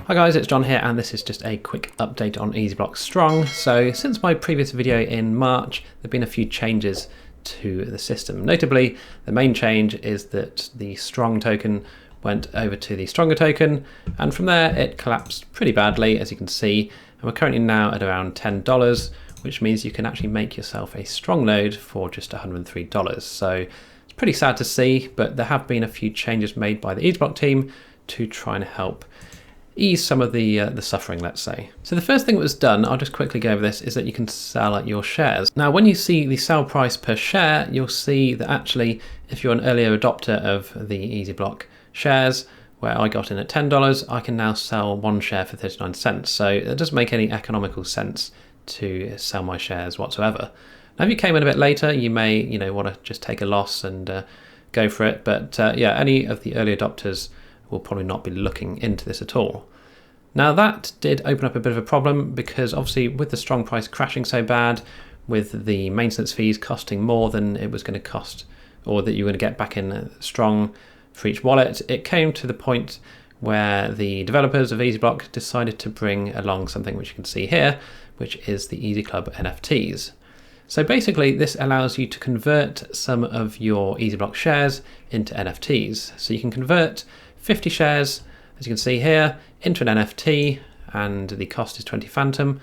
Hi guys, it's John here, and this is just a quick update on EasyBlock Strong. So since my previous video in March, there have been a few changes to the system. Notably, the main change is that the Strong token went over to the Stronger token, and from there it collapsed pretty badly, as you can see, and we're currently now at around $10, which means you can actually make yourself a Strong node for just $103. So it's pretty sad to see, but there have been a few changes made by the EasyBlock team to try and help ease some of the suffering, let's say. So the first thing that was done, I'll just quickly go over this, is that you can sell your shares. Now, when you see the sell price per share, you'll see that actually, if you're an earlier adopter of the EasyBlock shares, where I got in at $10, I can now sell one share for 39 cents. So it doesn't make any economical sense to sell my shares whatsoever. Now, if you came in a bit later, you may, want to just take a loss and go for it. But yeah, any of the early adopters will probably not be looking into this at all. Now, that did open up a bit of a problem, because obviously with the Strong price crashing so bad, with the maintenance fees costing more than it was going to cost, or that you were going to get back in Strong for each wallet, it came to the point where the developers of EasyBlock decided to bring along something which you can see here, which is the EasyClub NFTs. So basically, this allows you to convert some of your EasyBlock shares into NFTs. So you can convert 50 shares, as you can see here, into an NFT, and the cost is 20 Phantom,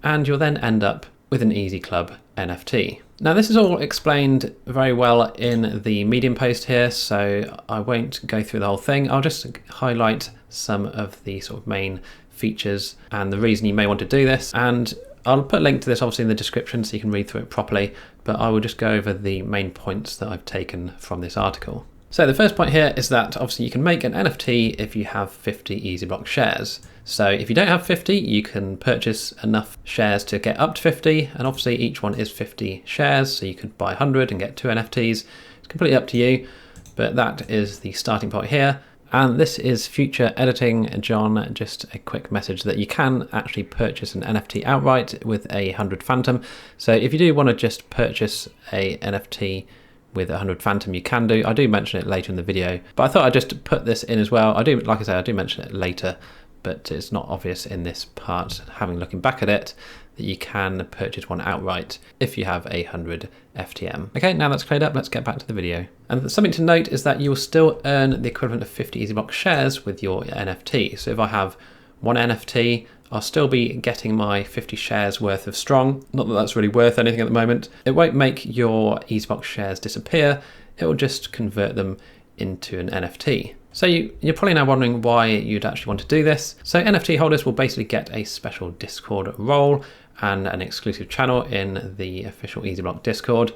and you'll then end up with an EasyClub NFT. Now, this is all explained very well in the Medium post here, so I won't go through the whole thing. I'll just highlight some of the sort of main features and the reason you may want to do this, and I'll put a link to this obviously in the description so you can read through it properly, but I will just go over the main points that I've taken from this article. So the first point here is that obviously you can make an NFT if you have 50 EasyBlock shares. So if you don't have 50, you can purchase enough shares to get up to 50, and obviously each one is 50 shares, so you could buy 100 and get 2 NFTs. It's completely up to you, but that is the starting point here. And this is future editing, John. Just a quick message that you can actually purchase an NFT outright with 100 Phantom. So if you do want to just purchase a NFT with 100 Phantom, you can do. I do mention it later in the video, but I thought I'd just put this in as well. I do, like I say, I do mention it later, but it's not obvious in this part, looking back at it, that you can purchase one outright if you have 100 FTM. Okay, now that's cleared up, let's get back to the video. And something to note is that you will still earn the equivalent of 50 EasyBlock shares with your NFT. So if I have one NFT, I'll still be getting my 50 shares worth of Strong. Not that that's really worth anything at the moment. It won't make your EasyBlock shares disappear. It will just convert them into an NFT. So you're probably now wondering why you'd actually want to do this. So NFT holders will basically get a special Discord role and an exclusive channel in the official EasyBlock Discord.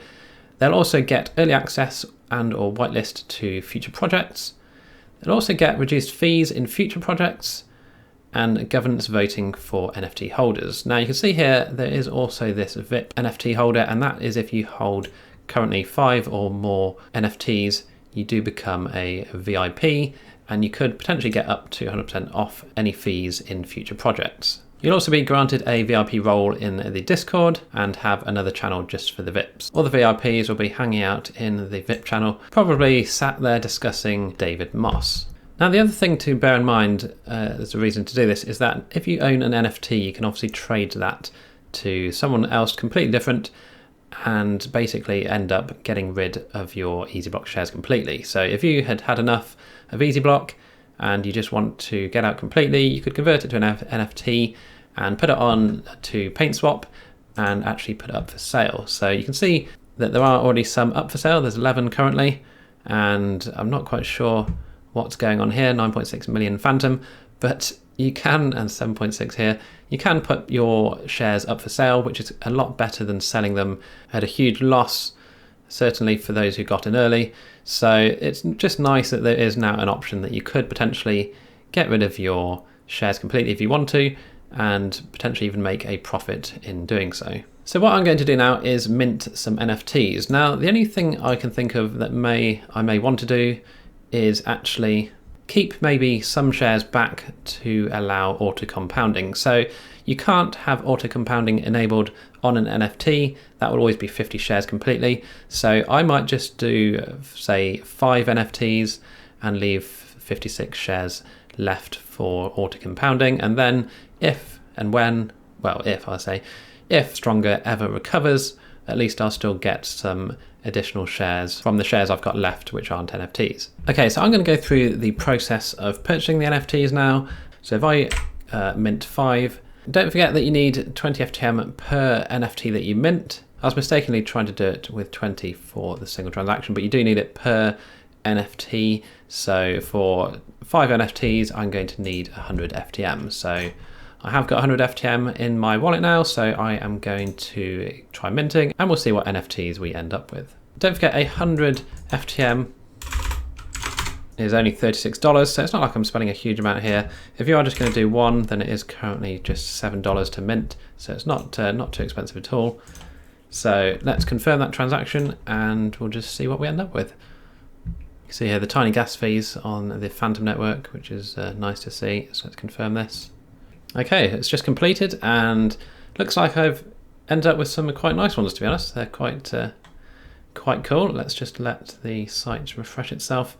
They'll also get early access and or whitelist to future projects. They'll also get reduced fees in future projects and governance voting for NFT holders. Now you can see here there is also this VIP NFT holder, and that is if you hold currently 5 or more NFTs, you do become a VIP, and you could potentially get up to 100% off any fees in future projects. You'll also be granted a VIP role in the Discord and have another channel just for the VIPs. All the VIPs will be hanging out in the VIP channel, probably sat there discussing David Moss. Now, the other thing to bear in mind, as a reason to do this, is that if you own an NFT, you can obviously trade that to someone else completely different and basically end up getting rid of your EasyBlock shares completely. So if you had had enough of EasyBlock and you just want to get out completely, you could convert it to an NFT and put it on to PaintSwap and actually put it up for sale. So you can see that there are already some up for sale. There's 11 currently, and I'm not quite sure what's going on here, 9.6 million Phantom, but you can, and 7.6 here, you can put your shares up for sale, which is a lot better than selling them at a huge loss, certainly for those who got in early. So it's just nice that there is now an option that you could potentially get rid of your shares completely if you want to, and potentially even make a profit in doing so. So what I'm going to do now is mint some NFTs. Now, the only thing I can think of that I may want to do is actually keep maybe some shares back to allow auto compounding. So you can't have auto compounding enabled on an NFT. That will always be 50 shares completely. So I might just do, say, 5 NFTs and leave 56 shares left for auto compounding, and then if Stronger ever recovers, at least I'll still get some additional shares from the shares I've got left, which aren't NFTs. Okay, so I'm going to go through the process of purchasing the NFTs now. So if I mint 5, don't forget that you need 20 FTM per NFT that you mint. I was mistakenly trying to do it with 20 for the single transaction, but you do need it per NFT. So for 5 NFTs, I'm going to need 100 FTM. So I have got 100 FTM in my wallet now, so I am going to try minting and we'll see what NFTs we end up with. Don't forget, 100 FTM is only $36, so it's not like I'm spending a huge amount here. If you are just going to do one, then it is currently just $7 to mint, so it's not too expensive at all. So let's confirm that transaction and we'll just see what we end up with. You can see here the tiny gas fees on the Phantom network, which is nice to see. So let's confirm this. Okay, it's just completed and looks like I've ended up with some quite nice ones, to be honest. They're quite cool. Let's just let the site refresh itself.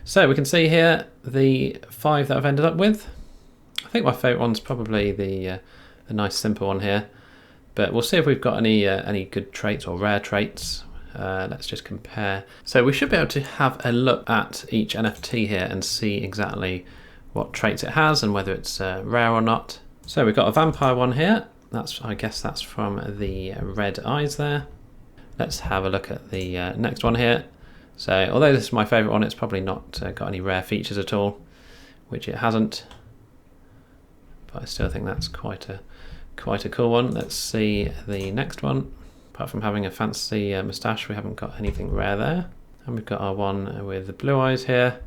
So we can see here the 5 that I've ended up with. I think my favourite one's probably the nice simple one here. But we'll see if we've got any good traits or rare traits. Let's just compare. So we should be able to have a look at each NFT here and see exactly what traits it has and whether it's rare or not. So we've got a vampire one here. I guess that's from the red eyes there. Let's have a look at the next one here. So although this is my favourite one, it's probably not got any rare features at all, which it hasn't. But I still think that's quite a cool one. Let's see the next one. Apart from having a fancy moustache, we haven't got anything rare there. And we've got our one with the blue eyes here.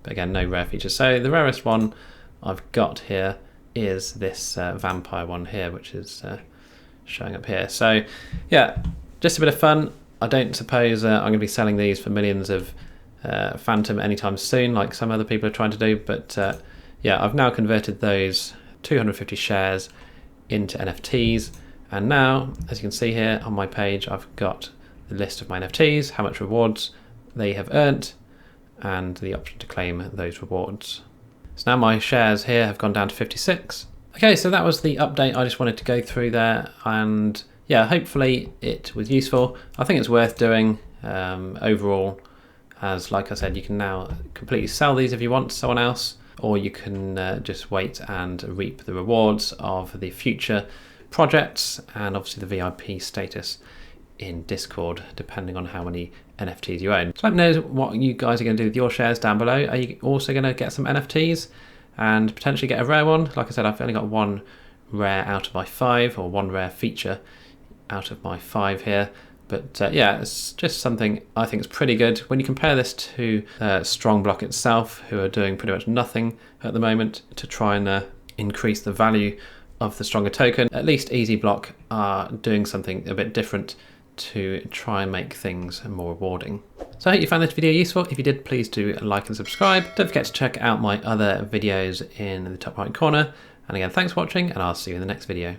But again, no rare features. So the rarest one I've got here is this vampire one here, which is showing up here. So yeah, just a bit of fun. I don't suppose I'm going to be selling these for millions of Phantom anytime soon, like some other people are trying to do. But yeah, I've now converted those 250 shares into NFTs. And now, as you can see here on my page, I've got the list of my NFTs, how much rewards they have earned, and the option to claim those rewards. So now my shares here have gone down to 56. Okay, so that was the update I just wanted to go through there, and yeah, hopefully it was useful. I think it's worth doing overall, as like I said, you can now completely sell these if you want to someone else, or you can just wait and reap the rewards of the future projects and obviously the VIP status in Discord, depending on how many NFTs you own. So let me know what you guys are going to do with your shares down below. Are you also going to get some NFTs and potentially get a rare one? Like I said, I've only got one rare out of my 5, or one rare feature out of my 5 here. But yeah, it's just something I think is pretty good. When you compare this to StrongBlock itself, who are doing pretty much nothing at the moment to try and increase the value of the Stronger token, at least EasyBlock are doing something a bit different to try and make things more rewarding. So I hope you found this video useful. If you did, please do like and subscribe. Don't forget to check out my other videos in the top right corner. And again, thanks for watching, and I'll see you in the next video.